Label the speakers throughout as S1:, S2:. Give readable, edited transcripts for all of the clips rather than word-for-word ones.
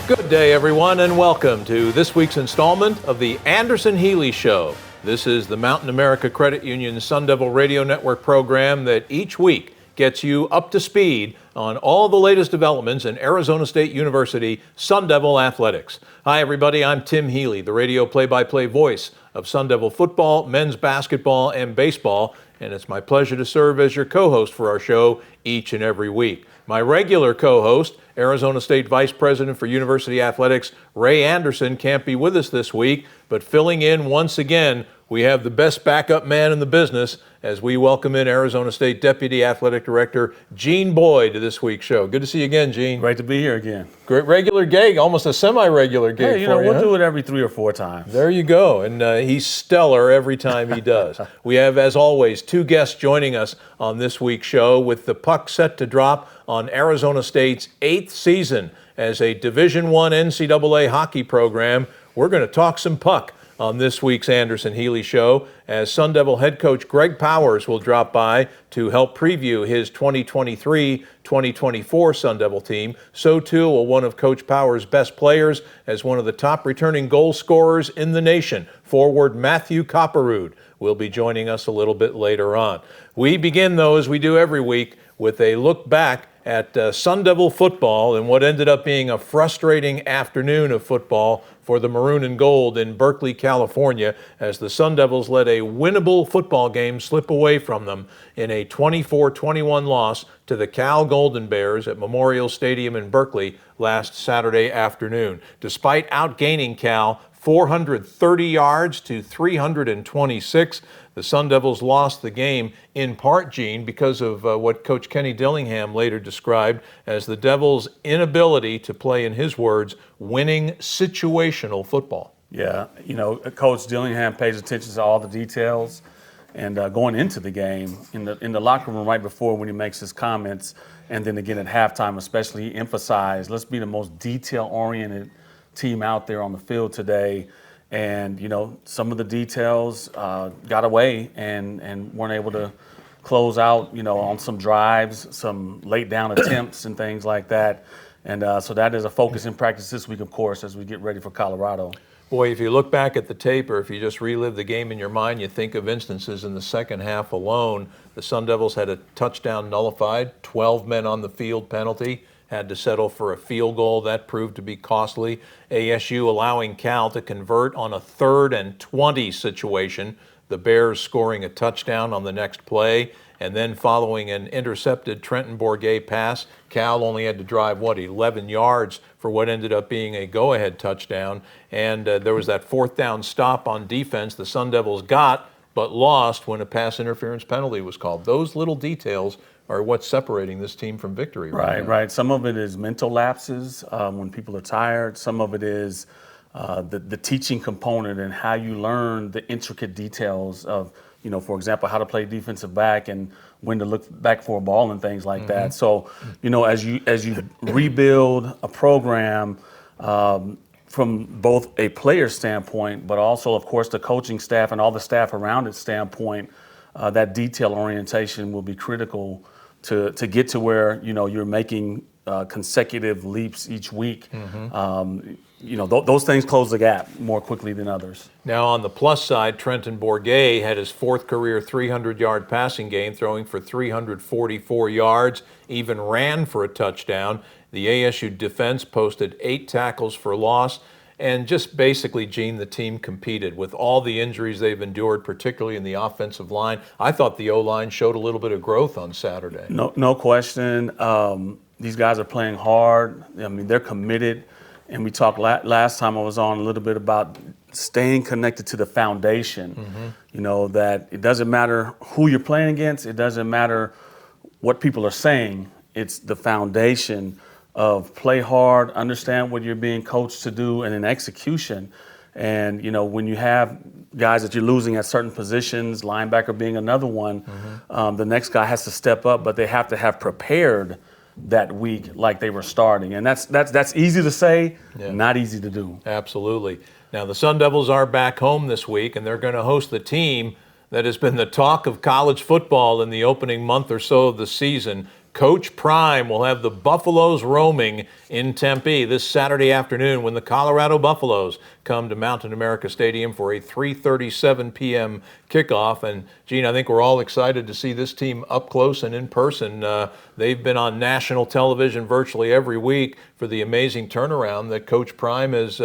S1: Good day, everyone, and welcome to this week's installment of the Anderson Healey Show. This is the Mountain America Credit Union Sun Devil Radio Network program that each week gets you up to speed on all the latest developments in Arizona State University Sun Devil athletics. Hi, everybody. I'm Tim Healey, the radio play-by-play voice of Sun Devil football, men's basketball, and baseball, and it's my pleasure to serve as your co-host for our show each and every week. My regular co-host, Arizona State Vice President for University Athletics, Ray Anderson, can't be with us this week, but filling in once again, we have the best backup man in the business as we welcome in Arizona State Deputy Athletic Director Gene Boyd to this week's show. Good to see you again, Gene.
S2: Great to be here again.
S1: Great regular gig, almost a semi-regular gig.
S2: Hey, we'll do it every 3 or 4 times.
S1: There you go, and he's stellar every time he does. We have, as always, 2 guests joining us on this week's show with the puck set to drop on Arizona State's 8th season as a Division I NCAA hockey program. We're going to talk some puck on this week's Anderson Healey Show, as Sun Devil head coach Greg Powers will drop by to help preview his 2023-2024 Sun Devil team. So too will one of Coach Powers' best players as one of the top returning goal scorers in the nation, forward Matthew Kopperud, will be joining us a little bit later on. We begin, though, as we do every week, with a look back at Sun Devil football and what ended up being a frustrating afternoon of football for the Maroon and Gold in Berkeley, California, as the Sun Devils let a winnable football game slip away from them in a 24-21 loss to the Cal Golden Bears at Memorial Stadium in Berkeley last Saturday afternoon. Despite outgaining Cal 430 yards to 326, the Sun Devils lost the game in part, Gene, because of what Coach Kenny Dillingham later described as the Devils' inability to play, in his words, winning situational football.
S2: Yeah, Coach Dillingham pays attention to all the details, and going into the game, in the locker room right before when he makes his comments, and then again at halftime especially, he emphasized, let's be the most detail-oriented team out there on the field today. And, some of the details got away and weren't able to close out, on some drives, some late down attempts and things like that. And so that is a focus in practice this week, of course, as we get ready for Colorado.
S1: Boy, if you look back at the tape or if you just relive the game in your mind, you think of instances in the second half alone. The Sun Devils had a touchdown nullified, 12 men on the field penalty, had to settle for a field goal. That proved to be costly. ASU allowing Cal to convert on a 3rd and 20 situation, the Bears scoring a touchdown on the next play, and then following an intercepted Trenton Bourguet pass, Cal only had to drive, 11 yards for what ended up being a go-ahead touchdown. And there was that 4th down stop on defense the Sun Devils got, but lost when a pass interference penalty was called. Those little details are what's separating this team from victory.
S2: Right. Some of it is mental lapses when people are tired. Some of it is the teaching component and how you learn the intricate details of, for example, how to play defensive back and when to look back for a ball and things like that. So, as you rebuild a program from both a player standpoint, but also, of course, the coaching staff and all the staff around it standpoint, that detail orientation will be critical to get to where you're making consecutive leaps each week. Those things close the gap more quickly than others.
S1: Now on the plus side, Trenton Bourguet had his 4th career 300-yard passing game, throwing for 344 yards, even ran for a touchdown. The ASU defense posted 8 tackles for loss. And just basically, Gene, the team competed with all the injuries they've endured, particularly in the offensive line. I thought the O-line showed a little bit of growth on Saturday.
S2: No question. These guys are playing hard. I mean, they're committed. And we talked last time I was on a little bit about staying connected to the foundation. That it doesn't matter who you're playing against. It doesn't matter what people are saying. It's the foundation of play hard, understand what you're being coached to do, and in execution. And, when you have guys that you're losing at certain positions, linebacker being another one, the next guy has to step up, but they have to have prepared that week like they were starting. And that's easy to say, not easy to do.
S1: Absolutely. Now, the Sun Devils are back home this week, and they're going to host the team that has been the talk of college football in the opening month or so of the season, Coach Prime will have the Buffaloes roaming in Tempe this Saturday afternoon when the Colorado Buffaloes come to Mountain America Stadium for a 3:37 p.m. kickoff. And, Gene, I think we're all excited to see this team up close and in person. They've been on national television virtually every week for the amazing turnaround that Coach Prime has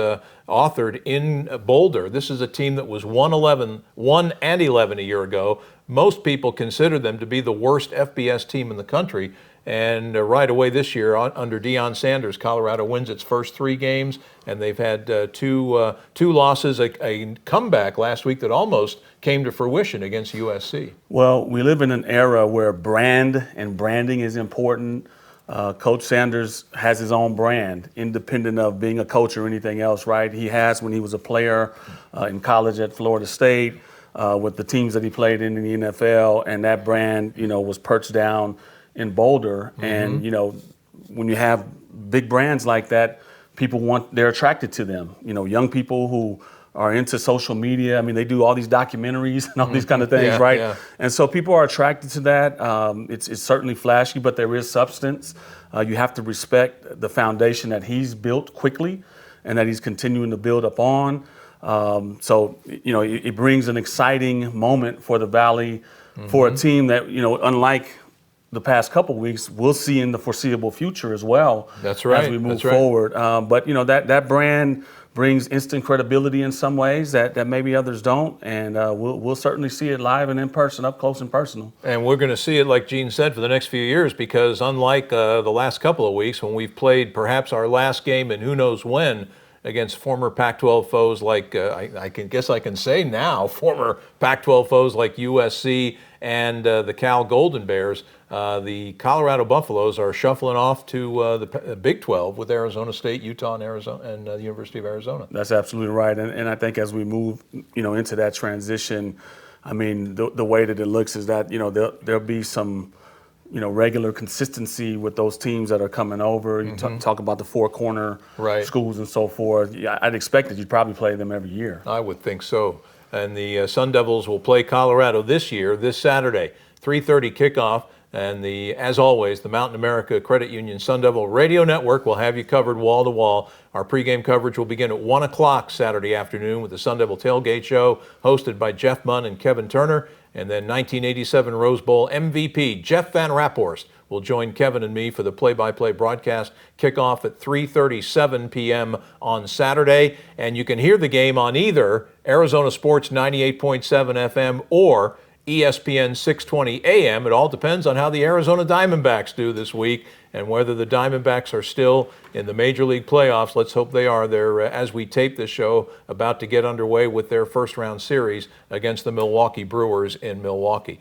S1: authored in Boulder. This is a team that was 1-11 a year ago. Most people consider them to be the worst FBS team in the country. And right away this year, under Deion Sanders, Colorado wins its first 3 games, and they've had two losses, a comeback last week that almost came to fruition against USC.
S2: Well, we live in an era where brand and branding is important. Coach Sanders has his own brand, independent of being a coach or anything else, right? He has when he was a player in college at Florida State. With the teams that he played in the NFL, and that brand, was perched down in Boulder. Mm-hmm. And, when you have big brands like that, they're attracted to them. Young people who are into social media. I mean, they do all these documentaries and all these kind of things, right? Yeah. And so people are attracted to that. It's certainly flashy, but there is substance. You have to respect the foundation that he's built quickly and that he's continuing to build upon. So it brings an exciting moment for the Valley, for a team that, unlike the past couple of weeks, we'll see in the foreseeable future as well.
S1: That's right.
S2: As we move forward. But that brand brings instant credibility in some ways that maybe others don't. And we'll certainly see it live and in person, up close and personal.
S1: And we're going to see it, like Gene said, for the next few years, because unlike the last couple of weeks when we've played perhaps our last game and who knows when, against former Pac-12 foes like, I can say now, former Pac-12 foes like USC and the Cal Golden Bears, the Colorado Buffaloes are shuffling off to the Big 12 with Arizona State, Utah, and Arizona, and the University of Arizona.
S2: That's absolutely right. And I think as we move, into that transition, I mean, the way that it looks is that, there'll be some regular consistency with those teams that are coming over. You talk about the four corner schools and so forth. Yeah, I'd expect that you'd probably play them every year.
S1: I would think so. And the Sun Devils will play Colorado this Saturday, 3:30 kickoff. And as always, the Mountain America Credit Union Sun Devil Radio Network will have you covered wall to wall. Our pregame coverage will begin at 1 o'clock Saturday afternoon with the Sun Devil Tailgate Show, hosted by Jeff Munn and Kevin Turner. And then 1987 Rose Bowl MVP Jeff Van Raphorst will join Kevin and me for the play-by-play broadcast kickoff at 3:37 p.m. on Saturday. And you can hear the game on either Arizona Sports 98.7 FM or ESPN 620 AM. It all depends on how the Arizona Diamondbacks do this week and whether the Diamondbacks are still in the Major League playoffs. Let's hope they are. They're, as we tape this show, about to get underway with their first-round series against the Milwaukee Brewers in Milwaukee.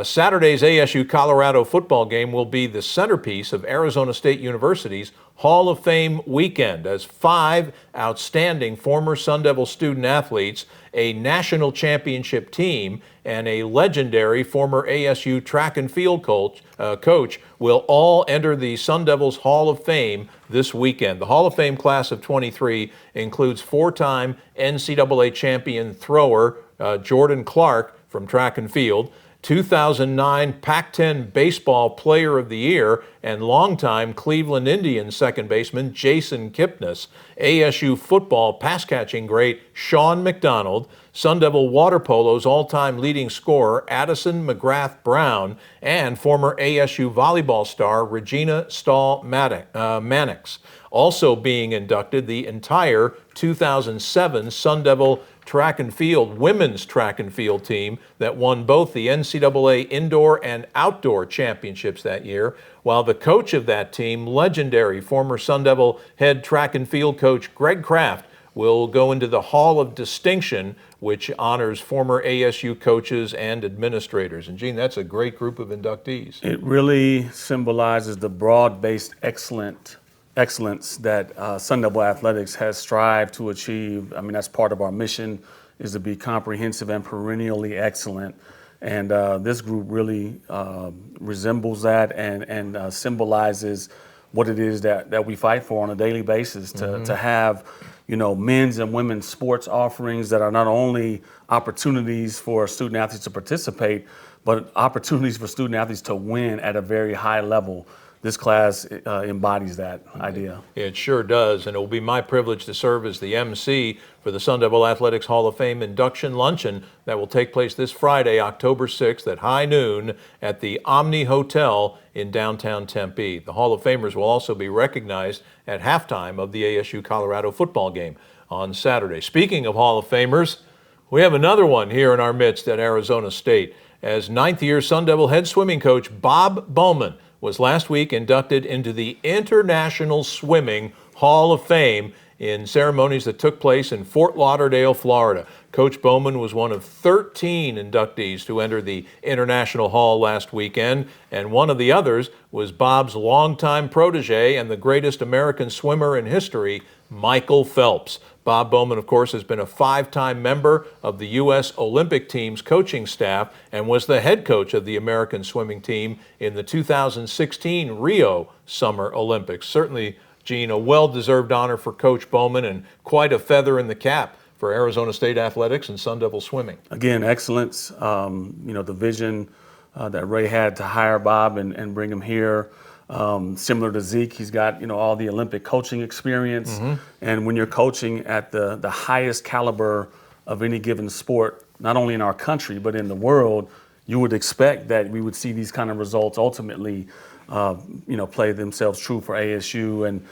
S1: Saturday's ASU Colorado football game will be the centerpiece of Arizona State University's Hall of Fame weekend, as 5 outstanding former Sun Devil student athletes, a national championship team, and a legendary former ASU track and field coach will all enter the Sun Devils Hall of Fame this weekend. The Hall of Fame class of 23 includes 4-time NCAA champion thrower Jordan Clark from track and field, 2009 Pac-10 Baseball Player of the Year and longtime Cleveland Indians second baseman Jason Kipnis, ASU football pass-catching great Sean McDonald, Sun Devil water polo's all-time leading scorer Addison McGrath Brown, and former ASU volleyball star Regina Stahl-Mannix. Also being inducted, the entire 2007 Sun Devil women's track and field team that won both the NCAA indoor and outdoor championships that year, while the coach of that team, legendary former Sun Devil head track and field coach Greg Kraft, will go into the Hall of Distinction, which honors former ASU coaches and administrators. And Gene, that's a great group of inductees.
S2: It really symbolizes the broad-based excellence that Sun Devil Athletics has strived to achieve. I mean, that's part of our mission, is to be comprehensive and perennially excellent. And this group really resembles that and symbolizes what it is that we fight for on a daily basis, to have, men's and women's sports offerings that are not only opportunities for student athletes to participate, but opportunities for student athletes to win at a very high level. This class embodies that idea.
S1: It sure does, and it will be my privilege to serve as the MC for the Sun Devil Athletics Hall of Fame induction luncheon that will take place this Friday, October 6th at high noon at the Omni Hotel in downtown Tempe. The Hall of Famers will also be recognized at halftime of the ASU Colorado football game on Saturday. Speaking of Hall of Famers, we have another one here in our midst at Arizona State, as ninth-year Sun Devil head swimming coach Bob Bowman was last week inducted into the International Swimming Hall of Fame in ceremonies that took place in Fort Lauderdale, Florida. Coach Bowman was one of 13 inductees to enter the International Hall last weekend, and one of the others was Bob's longtime protege and the greatest American swimmer in history, Michael Phelps. Bob Bowman, of course, has been a 5-time member of the U.S. Olympic team's coaching staff and was the head coach of the American swimming team in the 2016 Rio Summer Olympics. Certainly, Gene, a well-deserved honor for Coach Bowman and quite a feather in the cap for Arizona State athletics and Sun Devil swimming.
S2: Again, excellence. The vision that Ray had to hire Bob and bring him here. Similar to Zeke, he's got all the Olympic coaching experience, and when you're coaching at the highest caliber of any given sport, not only in our country but in the world, you would expect that we would see these kind of results ultimately, play themselves true for ASU. And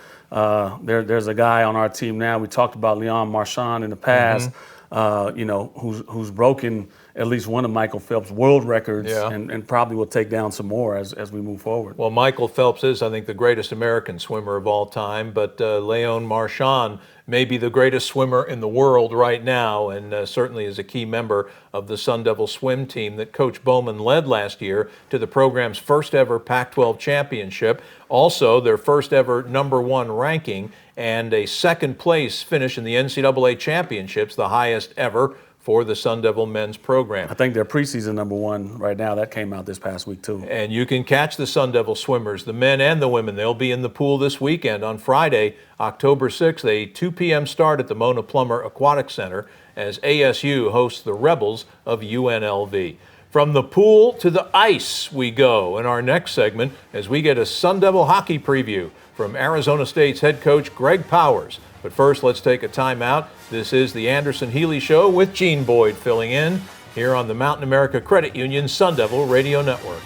S2: there's a guy on our team now. We talked about Leon Marchand in the past, who's broken at least one of Michael Phelps' world records, and probably will take down some more as we move forward.
S1: Well, Michael Phelps is, I think, the greatest American swimmer of all time, but Leon Marchand may be the greatest swimmer in the world right now, and certainly is a key member of the Sun Devil swim team that Coach Bowman led last year to the program's first ever Pac-12 championship, also their first ever #1 ranking, and a second place finish in the NCAA championships, the highest ever for the Sun Devil men's program.
S2: I think they're preseason #1 right now. That came out this past week too.
S1: And you can catch the Sun Devil swimmers, the men and the women. They'll be in the pool this weekend on Friday, October 6th, a 2 p.m. start at the Mona Plummer Aquatic Center as ASU hosts the Rebels of UNLV. From the pool to the ice we go in our next segment as we get a Sun Devil hockey preview from Arizona State's head coach Greg Powers. But first, let's take a time out. This is the Anderson Healey Show with Gene Boyd filling in here on the Mountain America Credit Union Sun Devil Radio Network.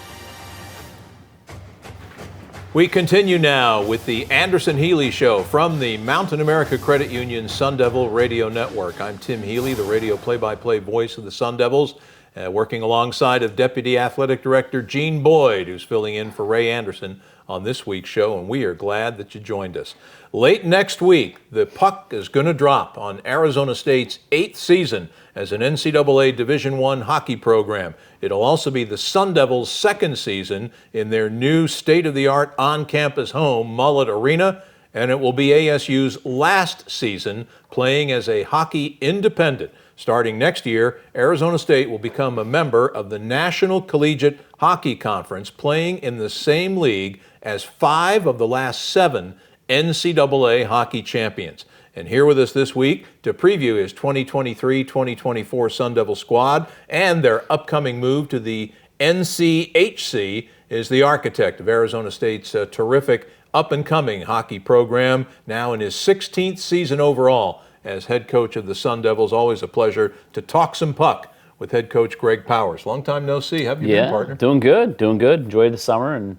S1: We continue now with the Anderson Healey Show from the Mountain America Credit Union Sun Devil Radio Network. I'm Tim Healey, the radio play-by-play voice of the Sun Devils, working alongside of Deputy Athletic Director Gene Boyd, who's filling in for Ray Anderson on this week's show, and we are glad that you joined us. Late next week, the puck is going to drop on Arizona State's 8th season as an NCAA Division I hockey program. It'll also be the Sun Devils' 2nd season in their new state-of-the-art on-campus home, Mullet Arena, and it will be ASU's last season playing as a hockey independent. Starting next year, Arizona State will become a member of the National Collegiate Hockey Conference, playing in the same league as 5 of the last 7 NCAA hockey champions. And here with us this week to preview his 2023-2024 Sun Devil squad and their upcoming move to the NCHC is the architect of Arizona State's terrific up-and-coming hockey program, now in his 16th season overall as head coach of the Sun Devils. Always a pleasure to talk some puck with head coach Greg Powers. Long time no see. How have you been, partner?
S3: Doing good. Enjoyed the summer, and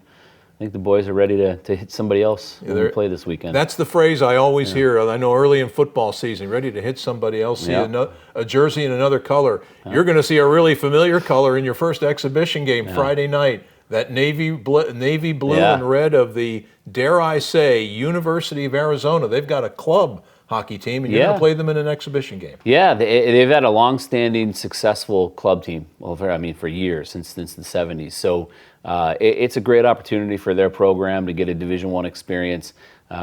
S3: I think the boys are ready to hit somebody else when we play this weekend.
S1: That's the phrase I always hear. I know early in football season, ready to hit somebody else, see a jersey in another color. You're going to see a really familiar color in your first exhibition game Friday night. That navy blue and red of the, dare I say, University of Arizona. They've got a club hockey team, and you're going to play them in an exhibition game.
S3: Yeah, they've had a long-standing, successful club team for years, since the 70s. So it's a great opportunity for their program to get a Division I experience.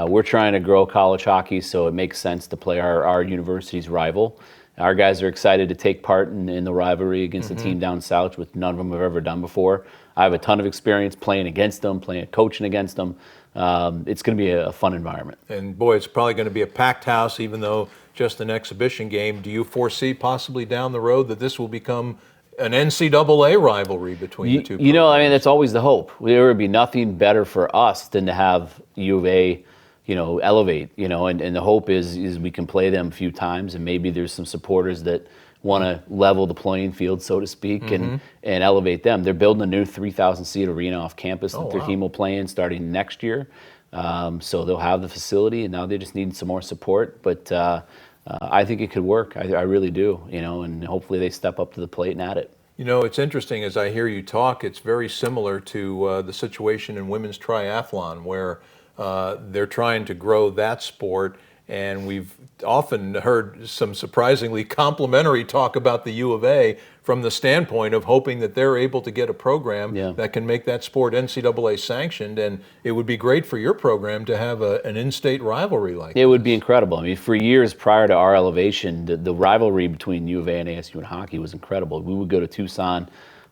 S3: We're trying to grow college hockey, so it makes sense to play our university's rival. Our guys are excited to take part in the rivalry against the team down south, which none of them have ever done before. I have a ton of experience playing against them, coaching against them. It's going to be a fun environment.
S1: And boy, it's probably going to be a packed house, even though just an exhibition game. Do you foresee possibly down the road that this will become an NCAA rivalry between the two
S3: You know, I mean,
S1: programs.
S3: that's always the hope. There would be nothing better for us than to have U of A, elevate, and the hope is we can play them a few times, and maybe there's some supporters that want to level the playing field, so to speak, and elevate them. They're building a new 3,000 seat arena off campus that their team will play in starting next year. So they'll have the facility, and now they just need some more support. But I think it could work. I really do, and hopefully they step up to the plate and at it.
S1: It's interesting as I hear you talk, it's very similar to the situation in women's triathlon where they're trying to grow that sport. And we've often heard some surprisingly complimentary talk about the U of A from the standpoint of hoping that they're able to get a program that can make that sport NCAA sanctioned. And it would be great for your program to have an in-state rivalry like that.
S3: It would be incredible. I mean, for years prior to our elevation, the rivalry between U of A and ASU in hockey was incredible. We would go to Tucson,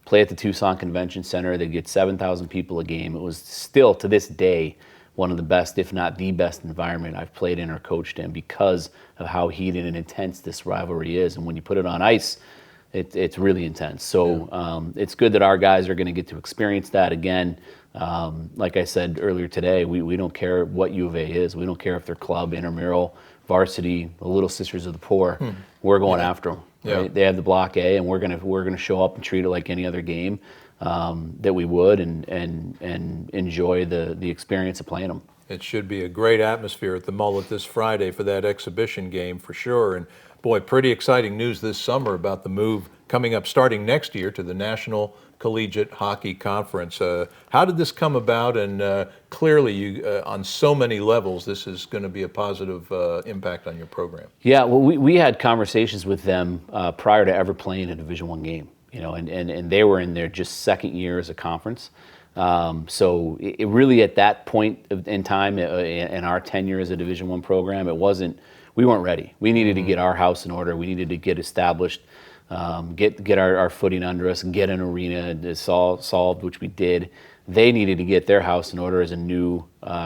S3: play at the Tucson Convention Center. They'd get 7,000 people a game. It was still, to this day, one of the best, if not the best environment I've played in or coached in because of how heated and intense this rivalry is. And when you put it on ice, it's really intense. So it's good that our guys are going to get to experience that again. Like I said earlier today, we don't care what U of A is. We don't care if they're club, intramural, varsity, the Little Sisters of the Poor. We're going after them. Right? They have the Block A, and we're gonna show up and treat it like any other game that we would, and enjoy the experience of playing them.
S1: It should be a great atmosphere at the Mullet this Friday for that exhibition game for sure. And boy, pretty exciting news this summer about the move coming up starting next year to the National Collegiate Hockey Conference. How did this come about? And clearly, you on so many levels, this is going to be a positive impact on your program.
S3: Yeah, well, we had conversations with them prior to ever playing a Division I game. And they were in their just second year as a conference. So it really at that point in time in our tenure as a Division I program, we weren't ready. We needed to get our house in order. We needed to get established, get our footing under us, and get an arena solved, which we did. They needed to get their house in order as a new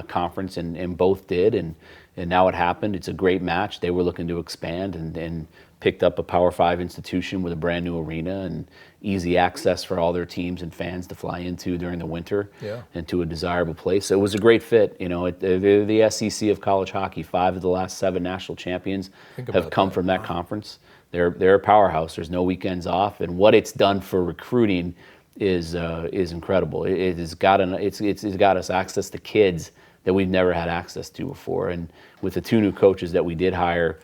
S3: conference, and both did. And now it happened. It's a great match. They were looking to expand and picked up a Power 5 institution with a brand new arena and easy access for all their teams and fans to fly into during the winter and to a desirable place. So it was a great fit. They're the SEC of college hockey. 5 of the last 7 national champions have come from that conference. They're a powerhouse. There's no weekends off, and what it's done for recruiting is incredible. It's got us access to kids that we've never had access to before, and with the 2 new coaches that we did hire.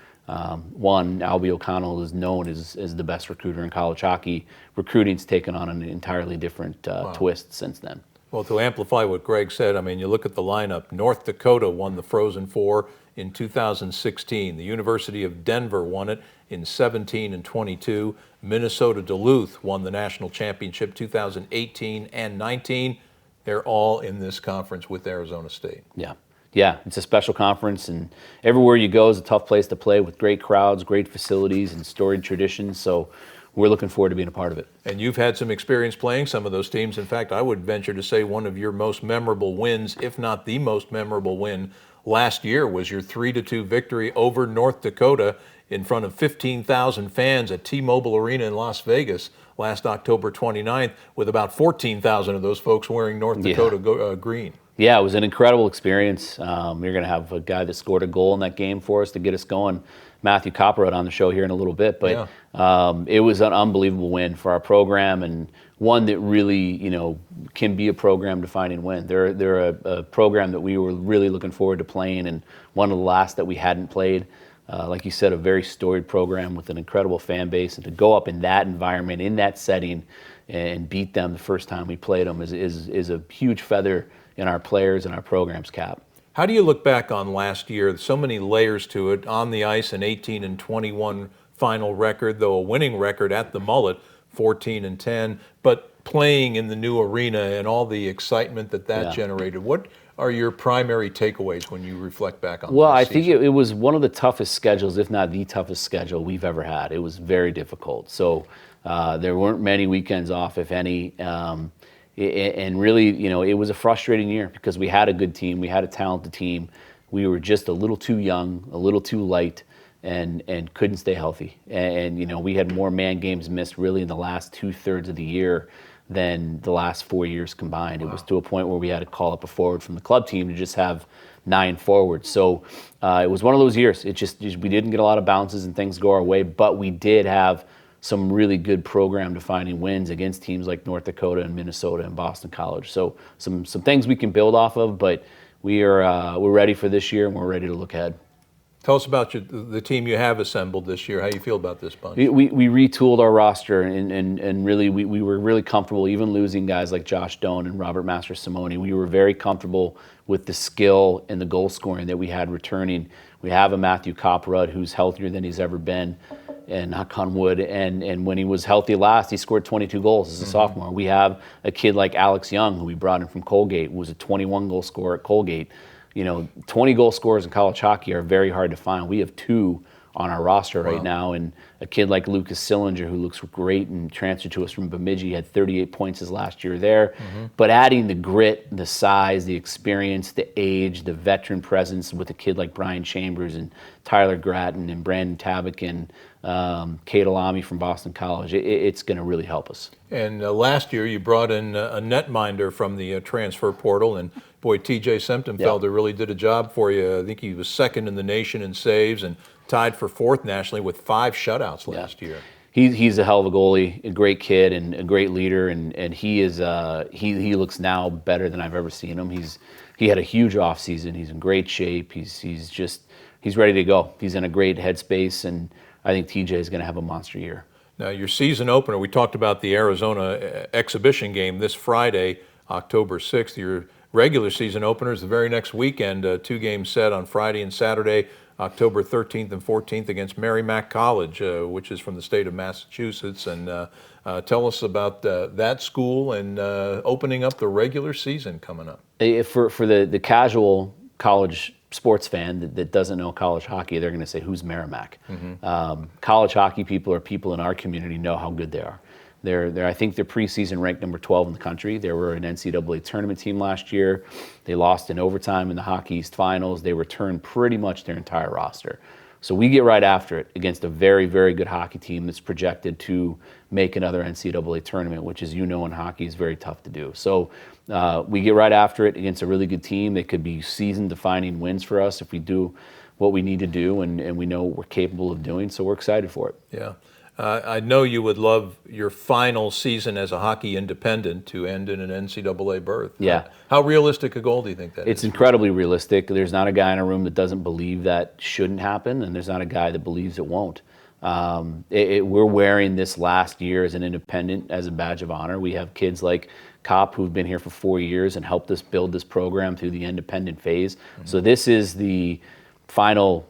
S3: One, Albie O'Connell is known as the best recruiter in college hockey. Recruiting's taken on an entirely different twist since then.
S1: Well, to amplify what Greg said, I mean, you look at the lineup. North Dakota won the Frozen Four in 2016. The University of Denver won it in 17 and 22. Minnesota Duluth won the national championship 2018 and 19. They're all in this conference with Arizona State.
S3: Yeah, it's a special conference, and everywhere you go is a tough place to play with great crowds, great facilities, and storied traditions. So we're looking forward to being a part of it.
S1: And you've had some experience playing some of those teams. In fact, I would venture to say one of your most memorable wins, if not the most memorable win last year, was your 3-2 victory over North Dakota in front of 15,000 fans at T-Mobile Arena in Las Vegas last October 29th, with about 14,000 of those folks wearing North Dakota green.
S3: Yeah, it was an incredible experience. We're going to have a guy that scored a goal in that game for us to get us going, Matthew Kopperud, on the show here in a little bit. But it was an unbelievable win for our program, and one that really, can be a program-defining win. They're a program that we were really looking forward to playing, and one of the last that we hadn't played. Like you said, a very storied program with an incredible fan base, and to go up in that environment, in that setting, and beat them the first time we played them is a huge feather in our players and our program's cap.
S1: How do you look back on last year? So many layers to it. On the ice, an 18 and 21 final record, though a winning record at the Mullet, 14 and 10. But playing in the new arena and all the excitement that generated. What are your primary takeaways when you reflect back on
S3: Well, I
S1: season?
S3: think it was one of the toughest schedules, if not the toughest schedule we've ever had. It was very difficult. So there weren't many weekends off, if any. And really, it was a frustrating year because we had a good team. We had a talented team. We were just a little too young, a little too light. and couldn't stay healthy. And we had more man games missed really in the last 2/3 of the year than the last 4 years combined. Wow. It was to a point where we had to call up a forward from the club team to just have 9 forwards. So it was one of those years. We didn't get a lot of bounces and things go our way, but we did have some really good program-defining wins against teams like North Dakota and Minnesota and Boston College. So some things we can build off of, but we're ready for this year and we're ready to look ahead.
S1: Tell us about the team you have assembled this year. How you feel about this bunch?
S3: We retooled our roster and really we were really comfortable, even losing guys like Josh Doan and Robert Masters-Simone. We were very comfortable with the skill and the goal scoring that we had returning. We have a Matthew Kopperud who's healthier than he's ever been, and knock on wood, and when he was healthy last, he scored 22 goals as a sophomore. We have a kid like Alex Young, who we brought in from Colgate, who was a 21 goal scorer at Colgate. 20 goal scorers in college hockey are very hard to find. We have 2 on our roster right now, and a kid like Lucas Sillinger, who looks great and transferred to us from Bemidji, had 38 points his last year there. But adding the grit, the size, the experience, the age, the veteran presence with a kid like Brian Chambers and Tyler Gratton and Brandon Tabak and Kate Alami from Boston College, it's going to really help us.
S1: And last year you brought in a netminder from the transfer portal, and boy, TJ Semptenfelder really did a job for you. I think he was second in the nation in saves and tied for 4th nationally with 5 shutouts last year.
S3: He's a hell of a goalie, a great kid and a great leader, and he is he looks now better than I've ever seen him. He had a huge offseason. He's in great shape. He's ready to go. He's in a great headspace, and I think TJ is going to have a monster year. Now,
S1: your season opener, we talked about the Arizona exhibition game this Friday, October 6th. Your regular season opener is the very next weekend, 2 games set on Friday and Saturday, October 13th and 14th against Merrimack College, which is from the state of Massachusetts. And tell us about that school and opening up the regular season coming up.
S3: For the casual college sports fan that doesn't know college hockey, they're going to say, who's Merrimack? College hockey people or people in our community know how good they are. I think they're preseason ranked number 12 in the country. They were an NCAA tournament team last year. They lost in overtime in the Hockey East Finals. They returned pretty much their entire roster. So we get right after it against a very, very good hockey team that's projected to make another NCAA tournament, which, as you know, in hockey is very tough to do. So we get right after it against a really good team. They could be season-defining wins for us if we do what we need to do, and we know what we're capable of doing. So we're excited for it.
S1: Yeah. I know you would love your final season as a hockey independent to end in an NCAA berth.
S3: Yeah. How
S1: realistic a goal do you think that is?
S3: It's incredibly realistic. There's not a guy in a room that doesn't believe that shouldn't happen, and there's not a guy that believes it won't. We're wearing this last year as an independent as a badge of honor. We have kids like Kopp who've been here for 4 years and helped us build this program through the independent phase. So this is the final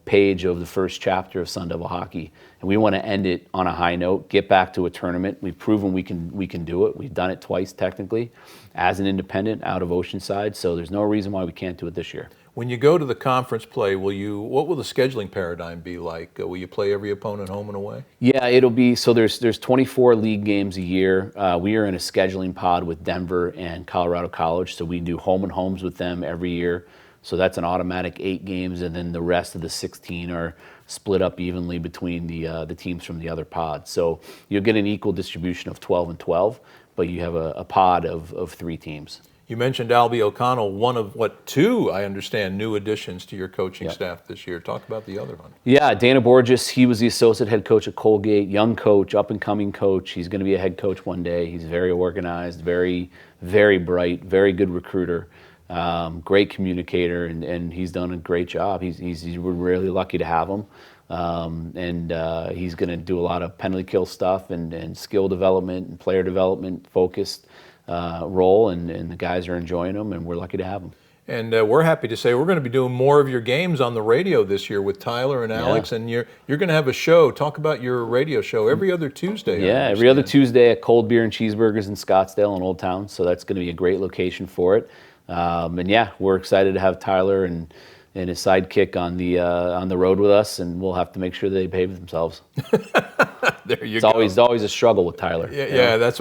S3: page of the first chapter of Sun Devil hockey, and we want to end it on a high note, get back to a tournament. We've proven we can do it. We've done it twice technically as an independent out of Oceanside, so there's no reason why we can't do it this year.
S1: When you go to the conference play, what will the scheduling paradigm be like? Will you play every opponent home and away?
S3: Yeah, it'll be, so there's 24 league games a year. We are in a scheduling pod with Denver and Colorado College, so we do home and homes with them every year. So that's an automatic 8 games, and then the rest of the 16 are split up evenly between the teams from the other pods. So you'll get an equal distribution of 12 and 12, but you have a pod of 3 teams.
S1: You mentioned Albie O'Connell, one of 2, I understand, new additions to your coaching staff this year. Talk about the other one.
S3: Yeah, Dana Borges, he was the associate head coach at Colgate, young coach, up-and-coming coach. He's going to be a head coach one day. He's very organized, very, very bright, very good recruiter. Great communicator, and he's done a great job. We're really lucky to have him, and he's going to do a lot of penalty kill stuff and skill development and player development focused role, and the guys are enjoying him, and we're lucky to have him.
S1: And we're happy to say we're going to be doing more of your games on the radio this year with Tyler and Alex, and you're going to have a show. Talk about your radio show every other Tuesday.
S3: Yeah, every other Tuesday at Cold Beer and Cheeseburgers in Scottsdale and Old Town, so that's going to be a great location for it. And yeah, we're excited to have Tyler and and his sidekick on the road with us, and we'll have to make sure they behave themselves.
S1: There you
S3: It's
S1: go.
S3: always a struggle with Tyler.
S1: Yeah, that's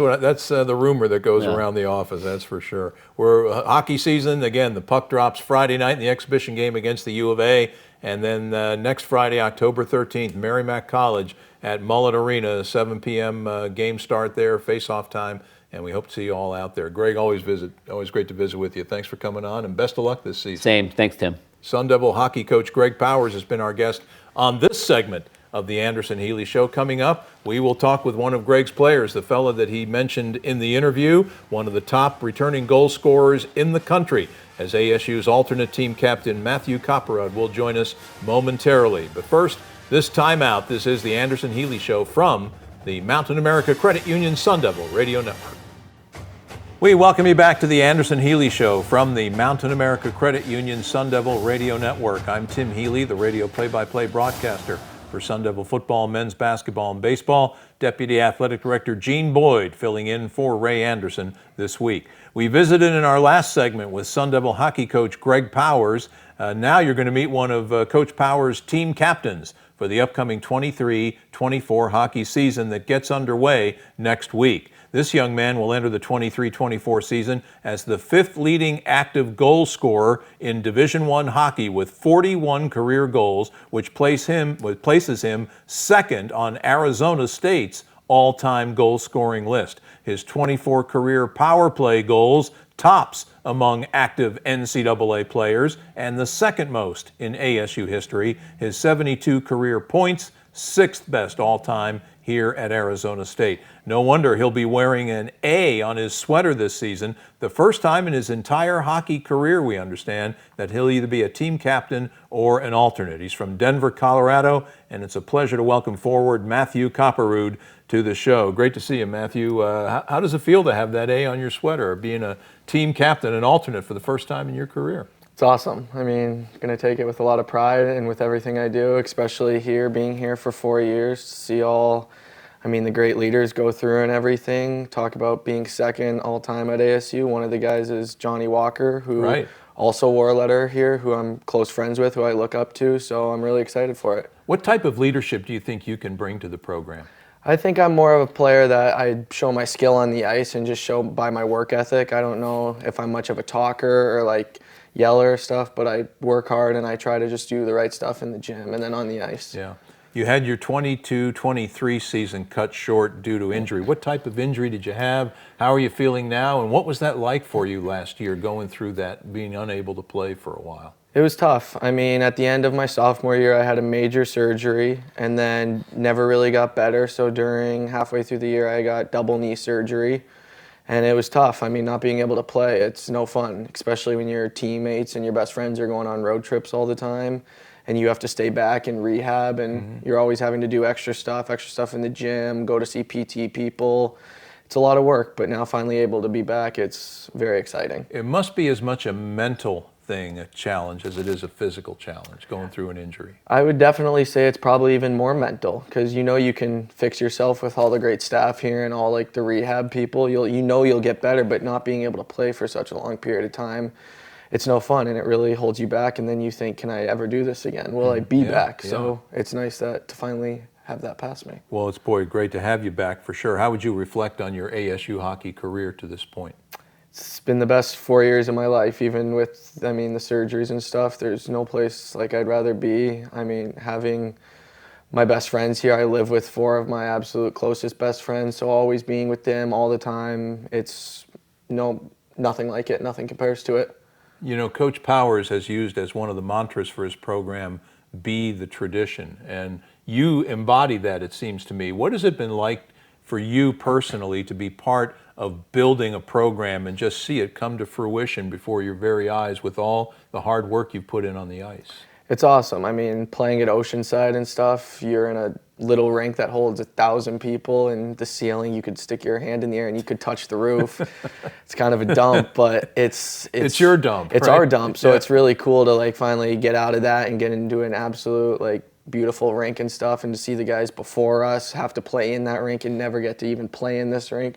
S1: the rumor that goes around the office. That's for sure. We're hockey season again. The puck drops Friday night in the exhibition game against the U of A, and then next Friday, October 13th, Merrimack College at Mullet Arena, 7 p.m. Game start there, face-off time, and we hope to see you all out there. Greg, always great to visit with you. Thanks for coming on, and best of luck this season.
S3: Same. Thanks, Tim.
S1: Sun Devil hockey coach Greg Powers has been our guest on this segment of the Anderson Healey Show. Coming up, we will talk with one of Greg's players, the fella that he mentioned in the interview, one of the top returning goal scorers in the country, as ASU's alternate team captain Matthew Kopperud will join us momentarily. But first, this timeout. This is the Anderson Healey Show from the Mountain America Credit Union Sun Devil Radio Network. We welcome you back to the Anderson Healey Show from the Mountain America Credit Union Sun Devil Radio Network. I'm Tim Healey, the radio play-by-play broadcaster for Sun Devil football, men's basketball, and baseball. Deputy Athletic Director Gene Boyd filling in for Ray Anderson this week. We visited in our last segment with Sun Devil hockey coach Greg Powers. Now you're going to meet one of Coach Powers' team captains for the upcoming 23-24 hockey season that gets underway next week. This young man will enter the 23-24 season as the fifth leading active goal scorer in Division I hockey with 41 career goals, which places him second on Arizona State's all-time goal-scoring list. His 24 career power play goals tops among active NCAA players and the second most in ASU history. His 72 career points, sixth best all-time here at Arizona State. No wonder he'll be wearing an A on his sweater this season, the first time in his entire hockey career, we understand, that he'll either be a team captain or an alternate. He's from Denver, Colorado, and it's a pleasure to welcome forward Matthew Kopperud to the show. Great to see you, Matthew. How does it feel to have that A on your sweater, being a team captain and alternate for the first time in your career?
S4: It's awesome. I mean, going to take it with a lot of pride and with everything I do, especially here, being here for 4 years, to see all, the great leaders go through and everything. Talk about being second all-time at ASU. One of the guys is Johnny Walker, who also wore a letter here, who I'm close friends with, who I look up to, so I'm really excited for it.
S1: What type of leadership do you think you can bring to the program?
S4: I think I'm more of a player that I show my skill on the ice and just show by my work ethic. I don't know if I'm much of a talker or yeller or stuff, but I work hard and I try to just do the right stuff in the gym and then on the ice.
S1: Yeah. You had your 22-23 season cut short due to injury. What type of injury did you have? How are you feeling now? And what was that like for you last year, going through that, being unable to play for a while?
S4: It was tough. At the end of my sophomore year, I had a major surgery and then never really got better. So halfway through the year, I got double knee surgery. And it was tough. Not being able to play, it's no fun, especially when your teammates and your best friends are going on road trips all the time and you have to stay back in rehab and you're always having to do extra stuff in the gym, go to see PT people. It's a lot of work, but now finally able to be back, it's very exciting.
S1: It must be as much a mental thing, a challenge, as it is a physical challenge, going through an injury.
S4: I would definitely say it's probably even more mental because you can fix yourself with all the great staff here and all the rehab people. You'll get better, but not being able to play for such a long period of time, it's no fun and it really holds you back. And then you think, can I ever do this again? Will I be back? Yeah. So it's nice to finally have that past me.
S1: Well, it's great to have you back for sure. How would you reflect on your ASU hockey career to this point?
S4: It's been the best 4 years of my life, even with, the surgeries and stuff. There's no place I'd rather be. Having my best friends here, I live with 4 of my absolute closest best friends, so always being with them all the time, it's nothing like it, nothing compares to it.
S1: Coach Powers has used as one of the mantras for his program, be the tradition, and you embody that, it seems to me. What has it been like for you personally to be part of building a program and just see it come to fruition before your very eyes with all the hard work you've put in on the ice?
S4: It's awesome. Playing at Oceanside and stuff, you're in a little rink that holds 1,000 people, and the ceiling, you could stick your hand in the air and you could touch the roof. It's kind of a dump, but it's
S1: your dump.
S4: It's
S1: right?
S4: our dump, so it's really cool to finally get out of that and get into an absolute beautiful rink and stuff, and to see the guys before us have to play in that rink and never get to even play in this rink.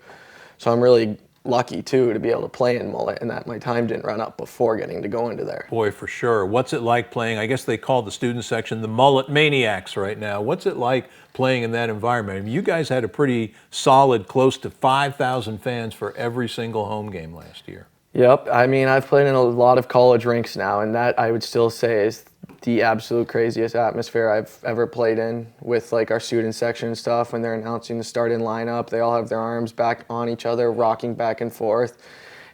S4: So I'm really lucky too to be able to play in Mullet, and that my time didn't run up before getting to go into there.
S1: Boy, for sure. What's it like playing? I guess they call the student section the Mullet Maniacs right now. What's it like playing in that environment? I mean, you guys had a pretty solid, close to 5,000 fans for every single home game last year.
S4: Yep. I mean, I've played in a lot of college rinks now, and that I would still say is the absolute craziest atmosphere I've ever played in, with like our student section and stuff. When they're announcing the starting lineup, they all have their arms back on each other, rocking back and forth.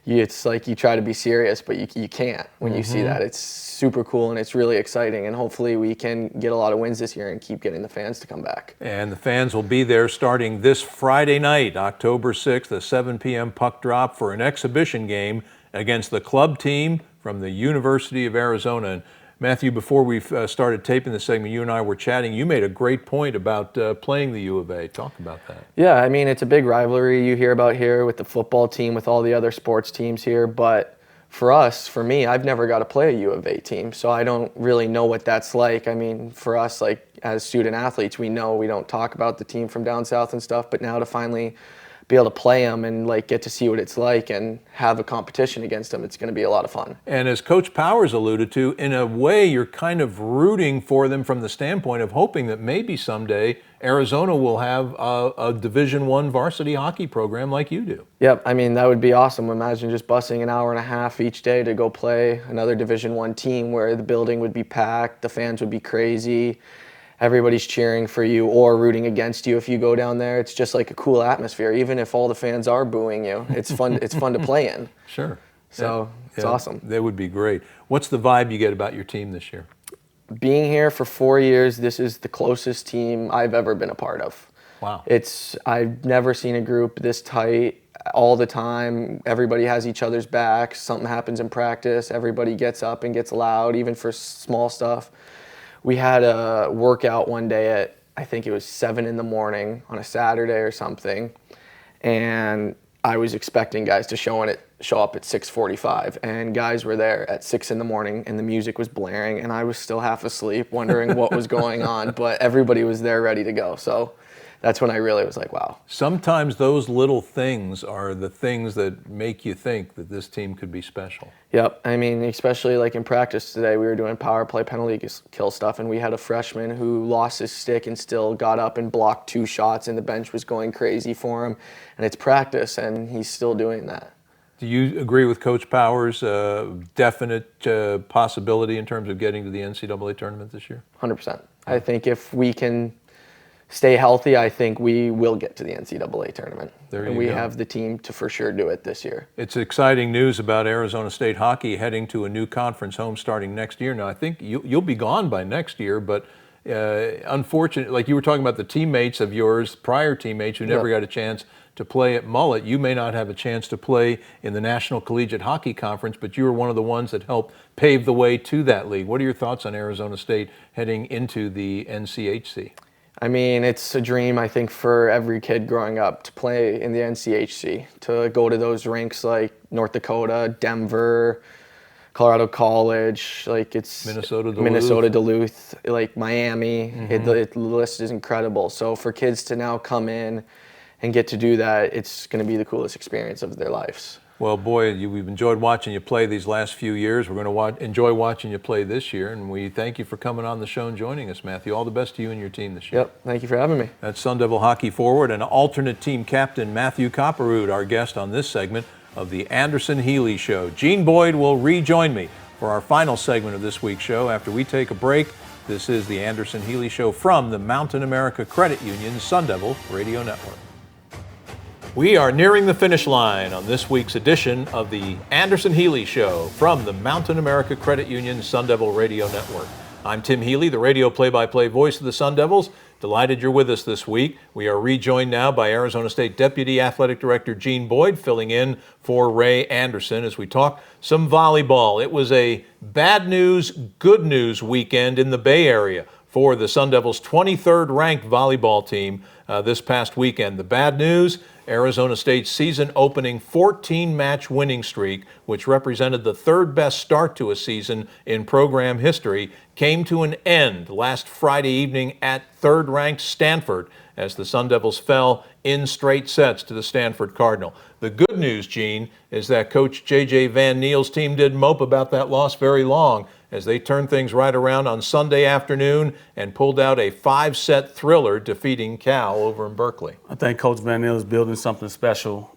S4: It's like you try to be serious, but you can't when you see that. It's super cool, and it's really exciting, and hopefully we can get a lot of wins this year and keep getting the fans to come back.
S1: And the fans will be there starting this Friday night, October 6th, a 7 p.m. puck drop for an exhibition game against the club team from the University of Arizona. And Matthew, before we started taping this segment, you and I were chatting. You made a great point about playing the U of A. Talk about that.
S4: Yeah, I mean, it's a big rivalry you hear about here with the football team, with all the other sports teams here. But for me, I've never got to play a U of A team, so I don't really know what that's like. I mean, for us, like as student athletes, we know we don't talk about the team from down south and stuff, but now to finally be able to play them and like get to see what it's like and have a competition against them, it's going to be a lot of fun.
S1: And as Coach Powers alluded to, in a way, you're kind of rooting for them from the standpoint of hoping that maybe someday Arizona will have a Division I varsity hockey program like you do.
S4: Yep, I mean, that would be awesome. Imagine just busing an hour and a half each day to go play another Division I team where the building would be packed, the fans would be crazy, everybody's cheering for you or rooting against you if you go down there. It's just like a cool atmosphere, even if all the fans are booing you. It's fun. It's fun to play in.
S1: Sure.
S4: So it's awesome.
S1: That would be great. What's the vibe you get about your team this year?
S4: Being here for 4 years, this is the closest team I've ever been a part of.
S1: Wow.
S4: I've never seen a group this tight all the time. Everybody has each other's backs. Something happens in practice, everybody gets up and gets loud, even for small stuff. We had a workout one day at, I think it was 7 in the morning on a Saturday or something, and I was expecting guys to show up at 6:45, and guys were there at 6 in the morning, and the music was blaring, and I was still half asleep, wondering what was going on, but everybody was there ready to go. So that's when I really was like, wow.
S1: Sometimes those little things are the things that make you think that this team could be special.
S4: Yep. I mean, especially like in practice today, we were doing power play, penalty kill stuff, and we had a freshman who lost his stick and still got up and blocked 2 shots, and the bench was going crazy for him. And it's practice, and he's still doing that.
S1: Do you agree with Coach Powers' definite possibility in terms of getting to the NCAA tournament this year?
S4: 100%. I think if we can stay healthy, I think we will get to the NCAA tournament.
S1: And
S4: we have the team to for sure do it this year.
S1: It's exciting news about Arizona State hockey heading to a new conference home starting next year. Now, I think you'll be gone by next year, but unfortunately, like you were talking about the teammates of yours, prior teammates who never got a chance to play at Mullet, you may not have a chance to play in the National Collegiate Hockey Conference, but you were one of the ones that helped pave the way to that league. What are your thoughts on Arizona State heading into the NCHC?
S4: I mean, it's a dream, I think, for every kid growing up to play in the NCHC, to go to those rinks like North Dakota, Denver, Colorado College, like it's Minnesota, Duluth, like Miami. The list is incredible. So for kids to now come in and get to do that, it's going to be the coolest experience of their lives.
S1: Well, boy, we've enjoyed watching you play these last few years. We're going to enjoy watching you play this year, and we thank you for coming on the show and joining us, Matthew. All the best to you and your team this year.
S4: Yep, thank you for having me.
S1: That's Sun Devil hockey forward and alternate team captain Matthew Kopperud, our guest on this segment of the Anderson Healey Show. Gene Boyd will rejoin me for our final segment of this week's show after we take a break. This is the Anderson Healey Show from the Mountain America Credit Union Sun Devil Radio Network. We are nearing the finish line on this week's edition of the Anderson Healey Show from the Mountain America Credit Union Sun Devil Radio Network. I'm Tim Healey, the radio play-by-play voice of the Sun Devils. Delighted you're with us this week. We are rejoined now by Arizona State Deputy Athletic Director Gene Boyd, filling in for Ray Anderson as we talk some volleyball. It was a bad news, good news weekend in the Bay Area for the Sun Devils' 23rd ranked volleyball team this past weekend. The bad news, Arizona State's season-opening 14-match winning streak, which represented the third best start to a season in program history, came to an end last Friday evening at third-ranked Stanford as the Sun Devils fell in straight sets to the Stanford Cardinal. The good news, Gene, is that Coach J.J. Van Niel's team didn't mope about that loss very long as they turned things right around on Sunday afternoon and pulled out a 5-set thriller, defeating Cal over in Berkeley.
S2: I think Coach Van Niel is building something special.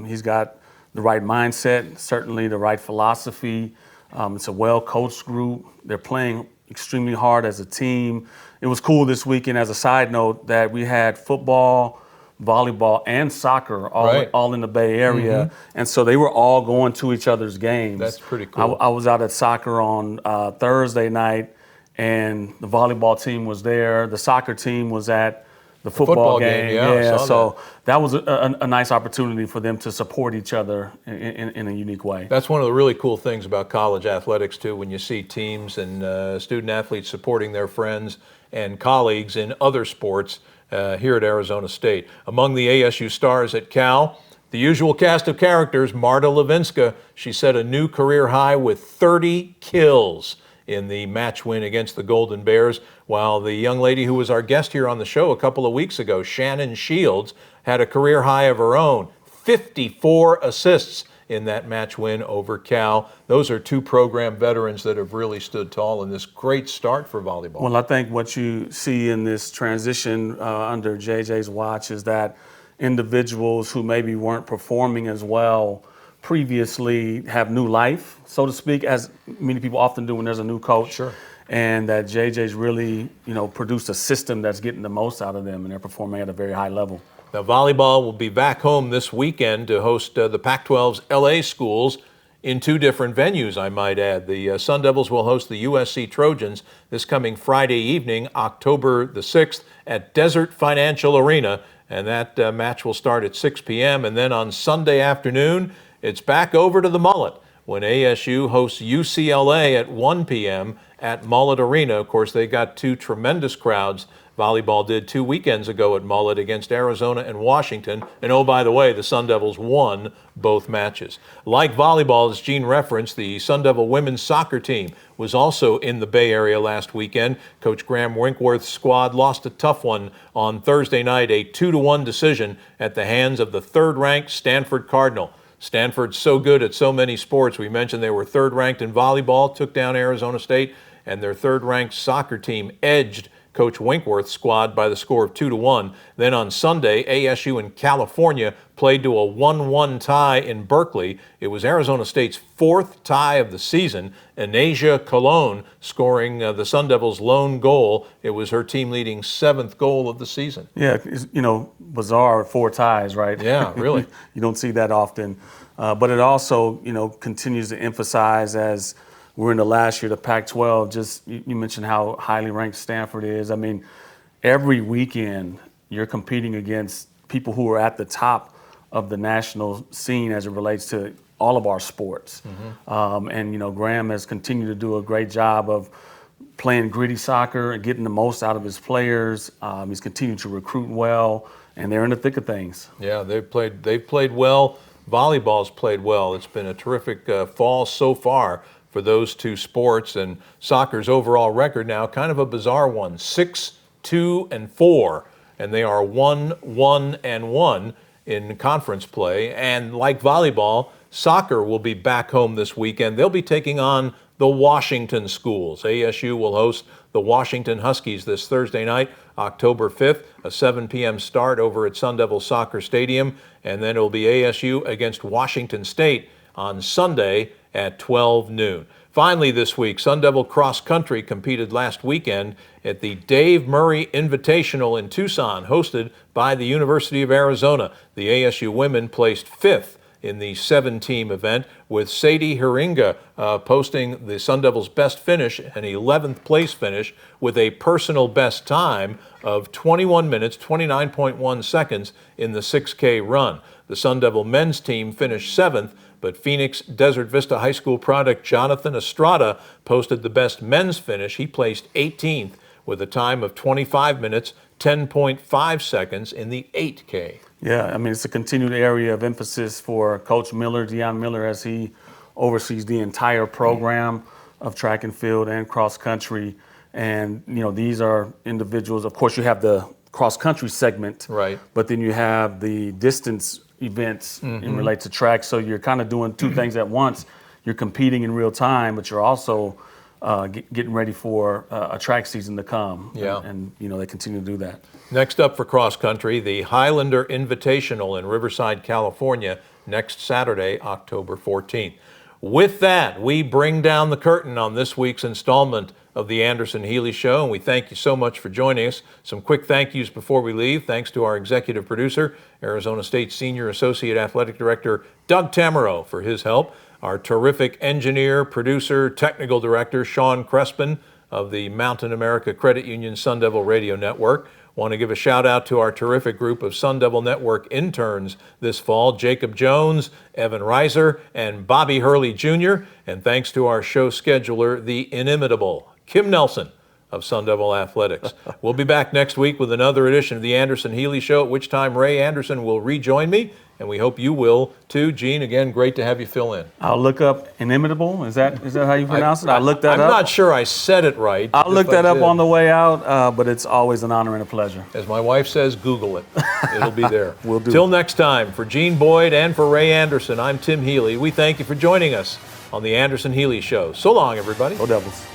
S2: He's got the right mindset, certainly the right philosophy. It's a well-coached group. They're playing extremely hard as a team. It was cool this weekend, as a side note, that we had football, volleyball, and soccer all in the Bay Area. And so they were all going to each other's games.
S1: That's pretty cool.
S2: I was out at soccer on Thursday night, and the volleyball team was there. The soccer team was at the football game.
S1: Yeah,
S2: so that was a nice opportunity for them to support each other in a unique way.
S1: That's one of the really cool things about college athletics, too, when you see teams and student athletes supporting their friends and colleagues in other sports here at Arizona State. Among the ASU stars at Cal, the usual cast of characters, Marta Levinska. She set a new career high with 30 kills in the match win against the Golden Bears, while the young lady who was our guest here on the show a couple of weeks ago, Shannon Shields, had a career high of her own, 54 assists in that match win over Cal. Those are two program veterans that have really stood tall in this great start for volleyball.
S2: Well, I think what you see in this transition under JJ's watch is that individuals who maybe weren't performing as well previously have new life, so to speak, as many people often do when there's a new coach.
S1: Sure.
S2: And that JJ's really, produced a system that's getting the most out of them, and they're performing at a very high level.
S1: Now, volleyball will be back home this weekend to host the Pac-12's LA schools in two different venues, I might add. The Sun Devils will host the USC Trojans this coming Friday evening, October the 6th, at Desert Financial Arena, and that match will start at 6 p.m. And then on Sunday afternoon, it's back over to the Mullet when ASU hosts UCLA at 1 p.m. at Mullet Arena. Of course, they got two tremendous crowds. Volleyball did 2 weekends ago at Mullet against Arizona and Washington. And oh, by the way, the Sun Devils won both matches. Like volleyball, as Gene referenced, the Sun Devil women's soccer team was also in the Bay Area last weekend. Coach Graham Winkworth's squad lost a tough one on Thursday night, a 2-1 decision at the hands of the third-ranked Stanford Cardinal. Stanford's so good at so many sports. We mentioned they were third-ranked in volleyball, took down Arizona State, and their third-ranked soccer team edged Coach Winkworth's squad by the score of 2-1. Then on Sunday, ASU and California played to a 1-1 tie in Berkeley. It was Arizona State's fourth tie of the season. Anasia Colon scoring the Sun Devils' lone goal. It was her team-leading 7th goal of the season.
S2: Yeah, bizarre 4 ties, right?
S1: Yeah, really.
S2: You don't see that often. But it also, continues to emphasize as we're in the last year of the Pac-12, just you mentioned how highly ranked Stanford is. I mean, every weekend you're competing against people who are at the top of the national scene as it relates to all of our sports. And Graham has continued to do a great job of playing gritty soccer and getting the most out of his players. He's continued to recruit well, and they're in the thick of things.
S1: Yeah, they've played well. Volleyball's played well. It's been a terrific fall so far for those two sports, and soccer's overall record now kind of a bizarre one, 6-2-4, and they are 1-1-1 in conference play. And like volleyball, soccer will be back home this weekend. They'll be taking on the Washington schools. ASU will host the Washington Huskies this Thursday night, October 5th, a 7 p.m. start over at Sun Devil Soccer Stadium, and then it will be ASU against Washington State on Sunday at 12 noon. Finally this week, Sun Devil Cross Country competed last weekend at the Dave Murray Invitational in Tucson, hosted by the University of Arizona. The ASU women placed 5th in the 7-team event, with Sadie Heringa posting the Sun Devils' best finish, an 11th place finish, with a personal best time of 21 minutes, 29.1 seconds in the 6K run. The Sun Devil men's team finished 7th, but Phoenix Desert Vista High School product Jonathan Estrada posted the best men's finish. He placed 18th with a time of 25 minutes, 10.5 seconds in the 8K.
S2: Yeah, I mean, it's a continued area of emphasis for Coach Miller, Deion Miller, as he oversees the entire program of track and field and cross country. And, these are individuals, of course, you have the cross country segment,
S1: right?
S2: But then you have the distance events in relate to track. So you're kind of doing two things at once. You're competing in real time, but you're also getting ready for a track season to come.
S1: Yeah.
S2: And they continue to do that.
S1: Next up for cross country, the Highlander Invitational in Riverside, California, next Saturday, October 14th. With that, we bring down the curtain on this week's installment of the Anderson Healey Show, and we thank you so much for joining us. Some quick thank yous before we leave. Thanks to our executive producer, Arizona State Senior Associate Athletic Director Doug Tamaro, for his help. Our terrific engineer, producer, technical director, Sean Crespin of the Mountain America Credit Union Sun Devil Radio Network. Want to give a shout out to our terrific group of Sun Devil Network interns this fall, Jacob Jones, Evan Reiser, and Bobby Hurley Jr. And thanks to our show scheduler, the inimitable Kim Nelson of Sun Devil Athletics. We'll be back next week with another edition of the Anderson Healey Show, at which time Ray Anderson will rejoin me, and we hope you will too. Gene, again, great to have you fill in.
S2: I'll look up inimitable. Is that how you pronounce it? I looked that up.
S1: I'm not sure I said it right.
S2: I'll look that up on the way out, but it's always an honor and a pleasure.
S1: As my wife says, Google it. It'll be there.
S2: Will do.
S1: Till next time, for Gene Boyd and for Ray Anderson, I'm Tim Healey. We thank you for joining us on the Anderson Healey Show. So long, everybody.
S2: Go Devils.